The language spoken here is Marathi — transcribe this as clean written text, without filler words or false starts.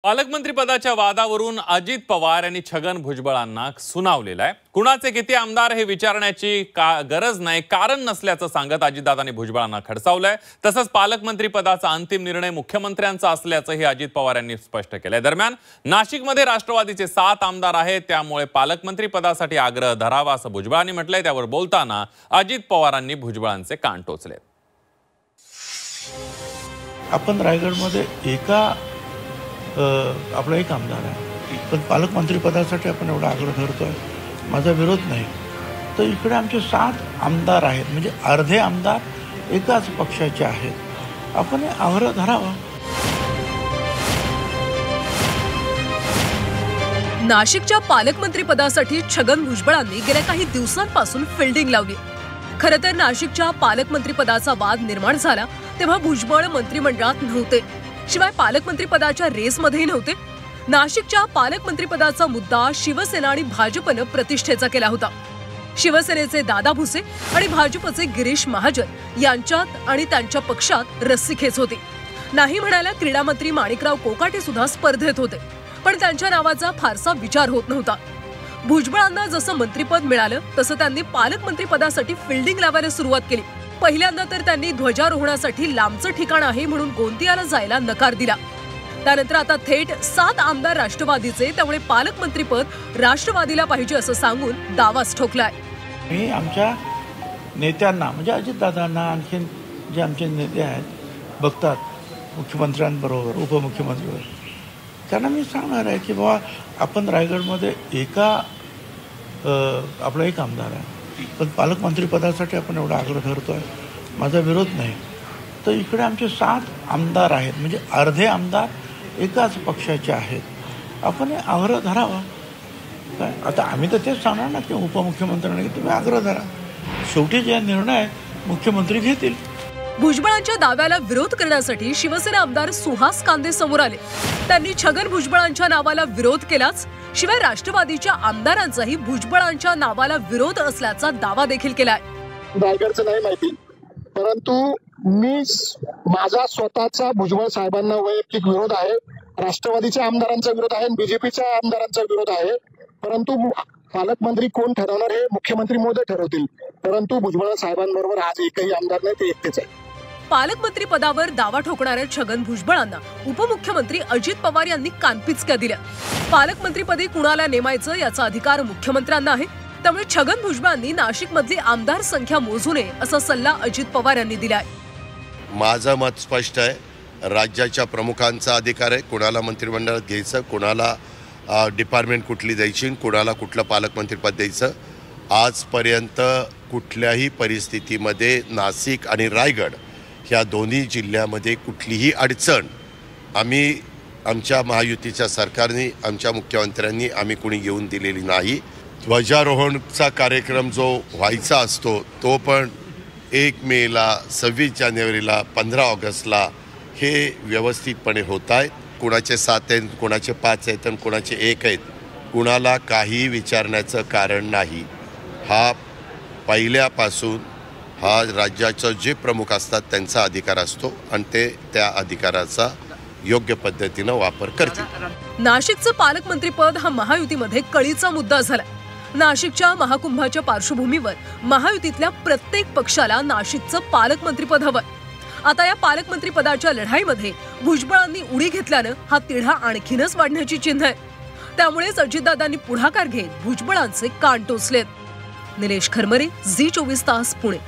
पालकमंत्री पदाच्या वादावरून अजित पवार यांनी छगन भुजबळांना सुनावलेला आहे। कुणाचे किती आमदार हे विचारण्याची गरज नाही, कारण नसल्याचं सांगत अजितदादांनी भुजबळांना खडसावलंय। तसंच पालकमंत्री पदाचा अंतिम निर्णय मुख्यमंत्र्यांचा असल्याचंही अजित पवार यांनी स्पष्ट केलंय। दरम्यान नाशिकमध्ये राष्ट्रवादीचे 7 आमदार आहेत, त्यामुळे पालकमंत्री पदासाठी आग्रह धरावा असं भुजबळांनी म्हटलंय। त्यावर बोलताना अजित पवारांनी भुजबळांचे कान टोचले। आपण रायगडमध्ये आपला एक आमदार आहे, पण पालकमंत्री पदासाठी आपण एवढा आग्रह धरतोय, माझा विरोध नाही। तर इकडे आमचे 7 आमदार आहेत, म्हणजे अर्धे आमदार एकाच पक्षाचे आहेत, आपण आग्रह धरावा। नाशिकच्या पालकमंत्री पदासाठी छगन भुजबळांनी गेल्या काही दिवसांपासून फिल्डिंग लावली। खरं तर नाशिकच्या पालकमंत्री पदाचा वाद निर्माण झाला तेव्हा भुजबळ मंत्रिमंडळात नव्हते, शिवाय पालकमंत्री पदाच्या रेसमध्येही नव्हते। नाशिकच्या पालकमंत्री पदाचा मुद्दा शिवसेना आणि भाजपनं प्रतिष्ठेचा केला होता। शिवसेनेचे दादा भुसे आणि भाजपचे गिरीश महाजन यांच्यात आणि त्यांच्या पक्षात रस्सीखेच होती। नाही म्हणायला क्रीडा मंत्री माणिकराव कोकाटे सुद्धा स्पर्धेत होते, पण त्यांच्या नावाचा फारसा विचार होत नव्हता। भुजबळांना जसं मंत्रिपद मिळालं तसं त्यांनी पालकमंत्री पदासाठी फिल्डिंग लावायला सुरुवात केली। पहिल्यांदा तर त्यांनी ध्वजारोहणासाठी लांबचं ठिकाण आहे म्हणून गोंदियाला जायला नकार दिला। त्यानंतर आता थेट 7 आमदार राष्ट्रवादीचे, त्यामुळे पालकमंत्रीपद राष्ट्रवादीला पाहिजे असं सांगून दावाच ठोकलाय। मी आमच्या नेत्यांना, म्हणजे अजितदादांना, आणखीन जे आमचे नेते आहेत बघतात मुख्यमंत्र्यांबरोबर, उपमुख्यमंत्र्यांबरोबर, त्यांना मी सांगणार आहे की बाबा आपण रायगडमध्ये आपला एक आमदार आहे, पण पालकमंत्री पदासाठी आपण एवढा आग्रह धरतोय, माझा विरोध नाही। तर इकडे आमचे 7 आमदार आहेत, म्हणजे अर्धे आमदार एकाच पक्षाचे आहेत, आपण आग्रह धरावा। काय आता आम्ही तर तेच सांगणार ना की उपमुख्यमंत्र्यांना की तुम्ही आग्रह धरा, शेवटी जे निर्णय मुख्यमंत्री घेतील। भुजबळांच्या दाव्याला विरोध करण्यासाठी शिवसेना आमदार सुहास कांदे समोर आले। त्यांनी छगन भुजबळांच्या नावाला विरोध केलाच, शिवाय राष्ट्रवादीच्या आमदारांचाही भुजबळांच्या नावाला विरोध असल्याचा दावा देखील केलाय। रायगडचं नाही माहिती, परंतु माझा स्वतःचा भुजबळ साहेबांना वैयक्तिक विरोध आहे, राष्ट्रवादीच्या आमदारांचा विरोध आहे, बीजेपीच्या आमदारांचा विरोध आहे। परंतु पालकमंत्री कोण ठरवणार हे मुख्यमंत्री महोदय ठरवतील, परंतु भुजबळ साहेबांबरोबर आज एकही आमदार नाही, ते एकटेच आहे। पालकमंत्री पदावर दावा ठोकणाऱ्या छगन भुजबळांना उपमुख्यमंत्री अजित पवार यांनी कानपिचक्या दिल्या। पालकमंत्रीपदी कुणाला नेमायचं याचा अधिकार मुख्यमंत्र्यांना आहे, त्यामुळे छगन भुजबळांनी नाशिकमधली आमदार संख्या मोजू नये असा सल्ला अजित पवार यांनी दिलाय। माझं मत स्पष्ट आहे, राज्याच्या प्रमुखांचा अधिकार आहे कुणाला मंत्रिमंडळात घ्यायचं, कुणाला डिपार्टमेंट कुठली द्यायची, कुणाला कुठलं पालकमंत्रीपद द्यायचं। आजपर्यंत कुठल्याही परिस्थितीमध्ये नाशिक आणि रायगड ह्या दोन्ही जिल्ह्यामध्ये कुठलीही अडचण आमच्या महायुतीच्या सरकारने, आमच्या मुख्यमंत्र्यांनी आम्ही कुणी घेऊन दिलेली नाही। ध्वजारोहणचा कार्यक्रम जो व्हायचा असतो तो पण 1 मेला, 26 जानेवारीला, 15 ऑगस्टला हे व्यवस्थितपणे होत आहेत। कुणाचे 7 आहेत, कुणाचे 5 आहेत आणि कुणाचे 1 आहेत, कुणाला काही विचारण्याचं कारण नाही। हा पहिल्यापासून हा राज्याचे जे प्रमुख असतात त्यांचा अधिकार असतो आणि ते त्या अधिकाराचा योग्य पद्धतीने वापर करतील। नाशिकचं पालकमंत्रीपद हा महायुतीमध्ये कळीचा मुद्दा झाला। नाशिकच्या महाकुंभाच्या पार्श्वभूमीवर महायुतीतल्या प्रत्येक पक्षाला नाशिकचं पालकमंत्रीपद हवं। आता या पालकमंत्री पदाच्या लढाईमध्ये भुजबळांनी उडी घेतल्यानं हा तिढा आणखीनच वाढण्याची चिन्ह आहे। त्यामुळेच अजितदादांनी पुढाकार घेत भुजबळांचे कान टोचलेत। निलेश खरमरे, झी 24 तास, पुणे।